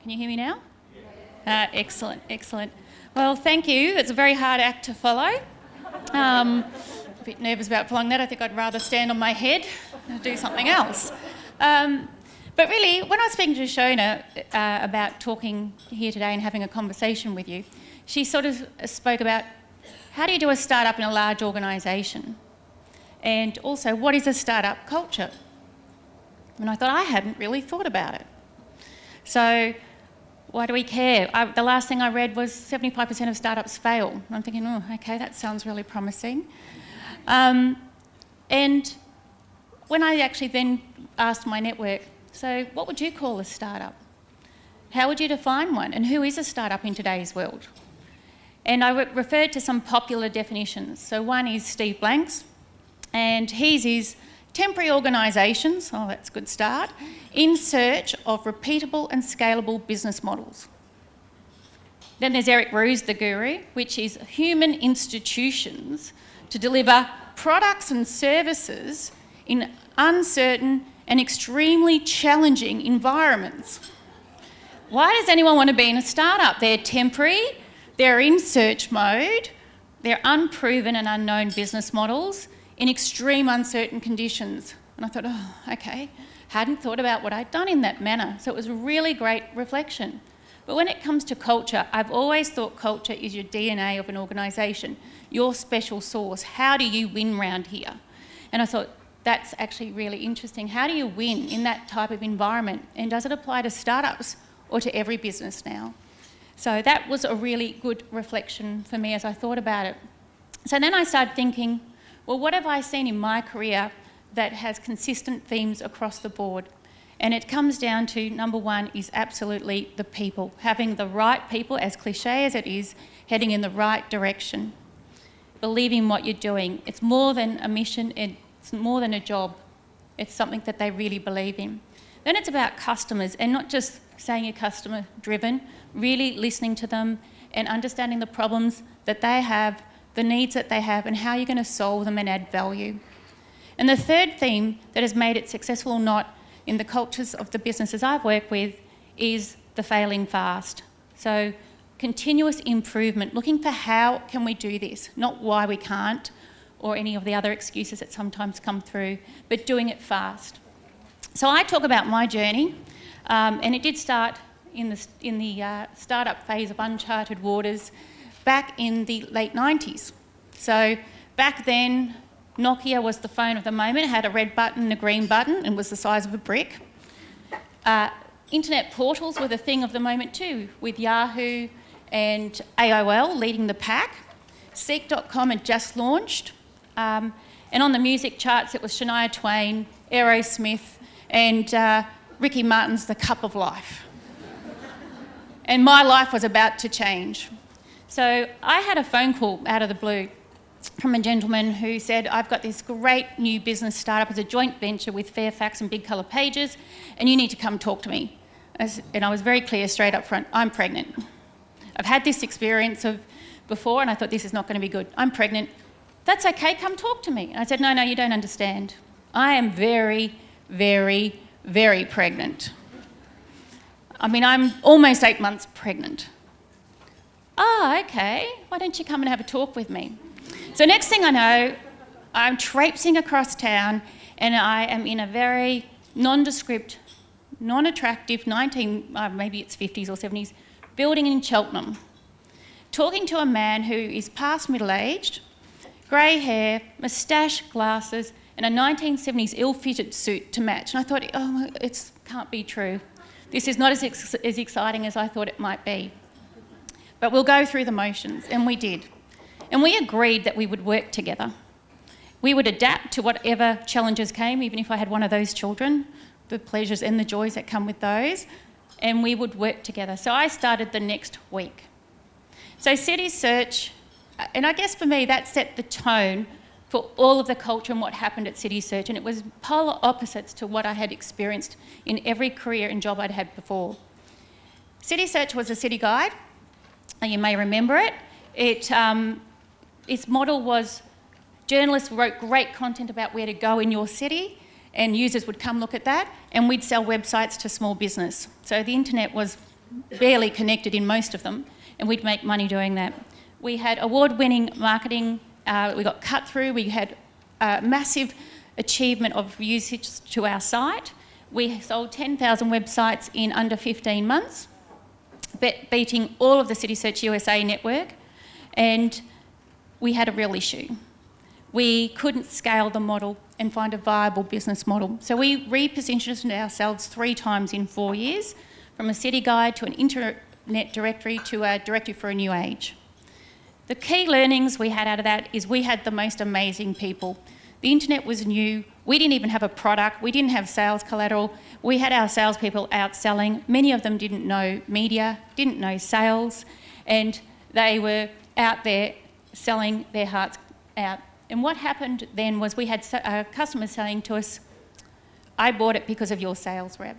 Can you hear me now? Excellent, excellent. Well, thank you. It's a very hard act to follow. A bit nervous about following that. I think I'd rather stand on my head and do something else. But really, when I was speaking to Shona about talking here today and having a conversation with you, she sort of spoke about how do you do a startup in a large organisation? And also, what is a startup culture? And I thought I hadn't really thought about it. So why do we care? The last thing I read was 75% of startups fail. And I'm thinking, oh, okay, that sounds really promising. And when I actually then asked my network, so what would you call a startup? How would you define one? And who is a startup in today's world? And I referred to some popular definitions. So one is Steve Blank's, and his is temporary organisations, oh that's a good start, in search of repeatable and scalable business models. Then there's Eric Rue's The Guru, which is human institutions to deliver products and services in uncertain and extremely challenging environments. Why does anyone want to be in a startup? They're temporary, they're in search mode, they're unproven and unknown business models in extreme uncertain conditions. And I thought, oh, okay, hadn't thought about what I'd done in that manner. So it was a really great reflection. But when it comes to culture, I've always thought culture is your DNA of an organisation, your special sauce. How do you win round here? And I thought, that's actually really interesting. How do you win in that type of environment? And does it apply to startups or to every business now? So that was a really good reflection for me as I thought about it. So then I started thinking, well, what have I seen in my career that has consistent themes across the board? And it comes down to, number one, is absolutely the people. Having the right people, as cliche as it is, heading in the right direction. Believing what you're doing. It's more than a mission, it's more than a job. It's something that they really believe in. Then it's about customers, and not just saying you're customer driven, really listening to them and understanding the problems that they have, the needs that they have, and how you're going to solve them and add value. And the third theme that has made it successful or not in the cultures of the businesses I've worked with is the failing fast. So continuous improvement, looking for how can we do this, not why we can't or any of the other excuses that sometimes come through, but doing it fast. So I talk about my journey, and it did start in the startup phase of uncharted waters back in the late 90s. So back then, Nokia was the phone of the moment. It had a red button and a green button and was the size of a brick. Internet portals were the thing of the moment too, with Yahoo and AOL leading the pack. Seek.com had just launched. And on the music charts, it was Shania Twain, Aerosmith, and Ricky Martin's The Cup of Life. And my life was about to change. So I had a phone call out of the blue from a gentleman who said, I've got this great new business startup as a joint venture with Fairfax and Big Colour Pages, and you need to come talk to me. And I was very clear straight up front, I'm pregnant. I've had this experience of before, and I thought this is not going to be good. I'm pregnant. That's okay, come talk to me. And I said, no, you don't understand. I am very, very, very pregnant. I mean, I'm almost 8 months pregnant. Oh, okay, why don't you come and have a talk with me? So next thing I know, I'm traipsing across town and I am in a very nondescript, non-attractive maybe it's 50s or 70s, building in Cheltenham, talking to a man who is past middle-aged, grey hair, moustache, glasses, and a 1970s ill-fitted suit to match. And I thought, oh, it can't be true. This is not as exciting as I thought it might be. But we'll go through the motions, and we did. And we agreed that we would work together. We would adapt to whatever challenges came, even if I had one of those children, the pleasures and the joys that come with those, and we would work together. So I started the next week. So City Search, and I guess for me that set the tone for all of the culture and what happened at City Search, and it was polar opposites to what I had experienced in every career and job I'd had before. City Search was a city guide, and you may remember it. Its model was journalists wrote great content about where to go in your city, and users would come look at that, and we'd sell websites to small business. So the internet was barely connected in most of them, and we'd make money doing that. We had award-winning marketing, we got cut through, we had massive achievement of usage to our site. We sold 10,000 websites in under 15 months, beating all of the City Search USA network, and we had a real issue. We couldn't scale the model and find a viable business model. So we repositioned ourselves 3 times in 4 years, from a city guide to an internet directory to a directory for a new age. The key learnings we had out of that is we had the most amazing people. The internet was new. We didn't even have a product. We didn't have sales collateral. We had our salespeople out selling. Many of them didn't know media, didn't know sales, and they were out there selling their hearts out. And what happened then was we had customers saying to us, I bought it because of your sales rep.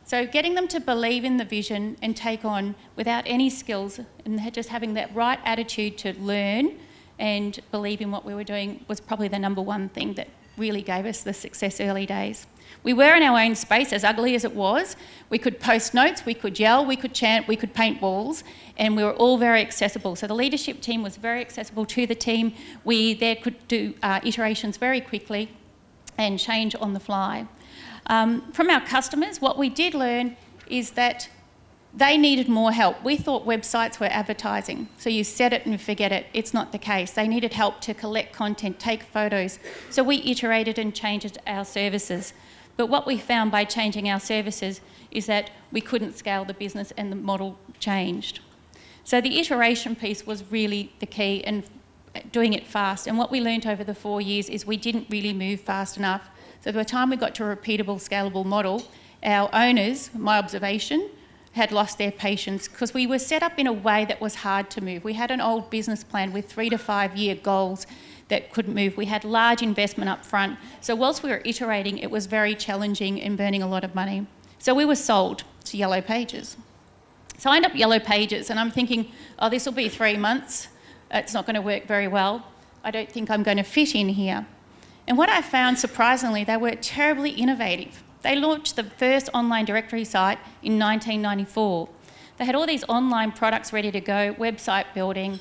So getting them to believe in the vision and take on without any skills and just having that right attitude to learn and believe in what we were doing was probably the number one thing that really gave us the success early days. We were in our own space, as ugly as it was. We could post notes, we could yell, we could chant, we could paint walls, and we were all very accessible. So the leadership team was very accessible to the team. We there could do iterations very quickly and change on the fly. From our customers, what we did learn is that they needed more help. We thought websites were advertising, so you set it and forget it. It's not the case. They needed help to collect content, take photos. So we iterated and changed our services. But what we found by changing our services is that we couldn't scale the business and the model changed. So the iteration piece was really the key and doing it fast. And what we learned over the 4 years is we didn't really move fast enough. So by the time we got to a repeatable, scalable model, our owners, my observation, had lost their patience because we were set up in a way that was hard to move. We had an old business plan with 3 to 5 year goals that couldn't move. We had large investment up front. So whilst we were iterating, it was very challenging and burning a lot of money. So we were sold to Yellow Pages. So I end up Yellow Pages and I'm thinking, oh, this will be 3 months. It's not going to work very well. I don't think I'm going to fit in here. And what I found, surprisingly, they were terribly innovative. They launched the first online directory site in 1994. They had all these online products ready to go, website building,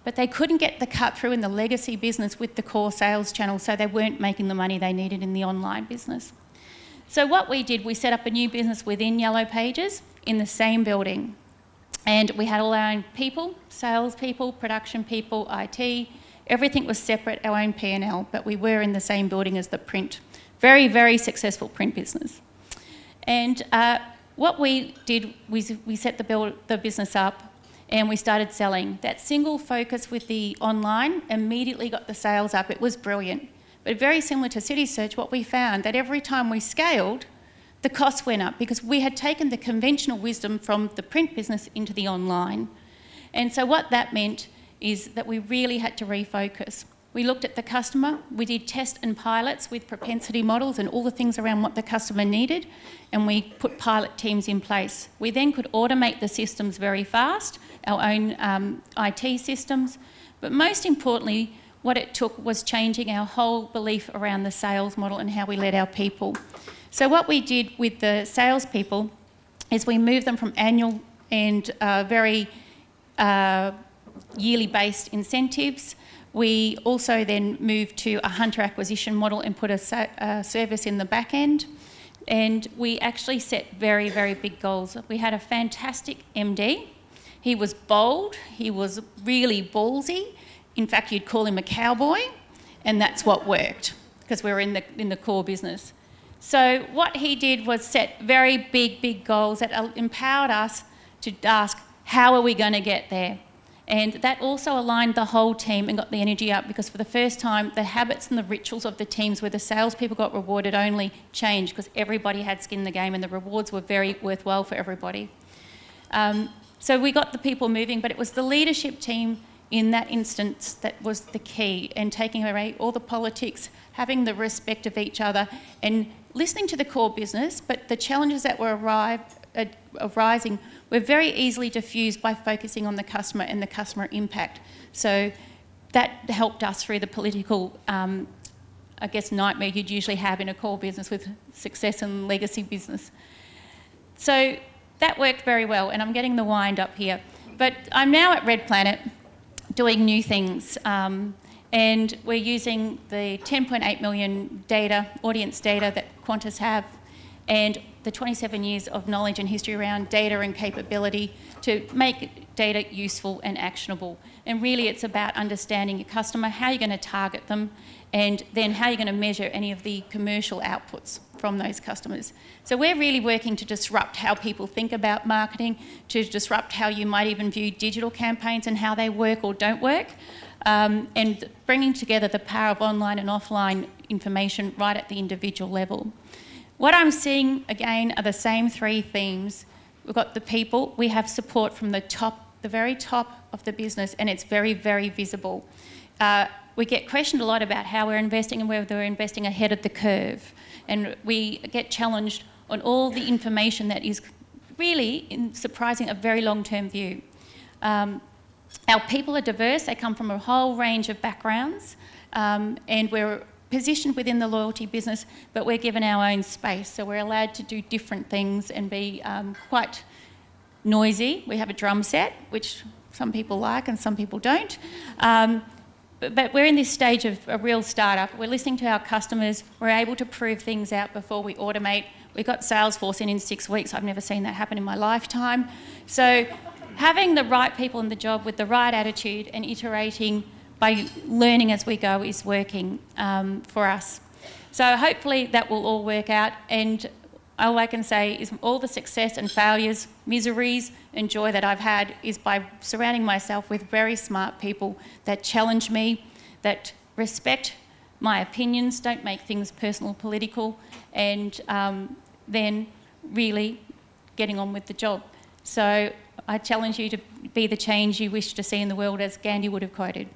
but they couldn't get the cut through in the legacy business with the core sales channel, so they weren't making the money they needed in the online business. So what we did, we set up a new business within Yellow Pages in the same building. And we had all our own people, sales people, production people, IT, everything was separate, our own P&L, but we were in the same building as the print. Very, very successful print business. And what we did was we set the business up and we started selling. That single focus with the online immediately got the sales up. It was brilliant. But very similar to City Search, what we found that every time we scaled, the costs went up because we had taken the conventional wisdom from the print business into the online. And so what that meant is that we really had to refocus. We looked at the customer, we did test and pilots with propensity models and all the things around what the customer needed, and we put pilot teams in place. We then could automate the systems very fast, our own IT systems, but most importantly, what it took was changing our whole belief around the sales model and how we led our people. So what we did with the salespeople is we moved them from annual and very yearly based incentives. We also then moved to a hunter acquisition model and put a service in the back end. And we actually set very, very big goals. We had a fantastic MD. He was bold, he was really ballsy. In fact, you'd call him a cowboy, and that's what worked because we were in the core business. So what he did was set very big goals that empowered us to ask, how are we going to get there? And that also aligned the whole team and got the energy up because for the first time, the habits and the rituals of the teams where the salespeople got rewarded only changed because everybody had skin in the game and the rewards were very worthwhile for everybody. So we got the people moving, but it was the leadership team in that instance that was the key, and taking away all the politics, having the respect of each other and listening to the core business, but the challenges that were arising were very easily diffused by focusing on the customer and the customer impact. So that helped us through the political, nightmare you'd usually have in a core business with success and legacy business. So that worked very well, and I'm getting the wind up here. But I'm now at Red Planet doing new things, and we're using the 10.8 million audience data that Qantas have, and the 27 years of knowledge and history around data and capability to make data useful and actionable. And really it's about understanding your customer, how you're going to target them, and then how you're going to measure any of the commercial outputs from those customers. So we're really working to disrupt how people think about marketing, to disrupt how you might even view digital campaigns and how they work or don't work, and bringing together the power of online and offline information right at the individual level. What I'm seeing, again, are the same three themes. We've got the people, we have support from the very top of the business, and it's very, very visible. We get questioned a lot about how we're investing and whether we're investing ahead of the curve. And we get challenged on all the information that is really, in surprising, a very long-term view. Our people are diverse, they come from a whole range of backgrounds, and we're positioned within the loyalty business, but we're given our own space, so we're allowed to do different things and be quite noisy. We have a drum set, which some people like and some people don't. But we're in this stage of a real startup. We're listening to our customers. We're able to prove things out before we automate. We got Salesforce in 6 weeks. I've never seen that happen in my lifetime. So having the right people in the job with the right attitude and iterating by learning as we go is working for us. So hopefully that will all work out, and all I can say is all the success and failures, miseries and joy that I've had is by surrounding myself with very smart people that challenge me, that respect my opinions, don't make things personal, political, and then really getting on with the job. So I challenge you to be the change you wish to see in the world, as Gandhi would have quoted.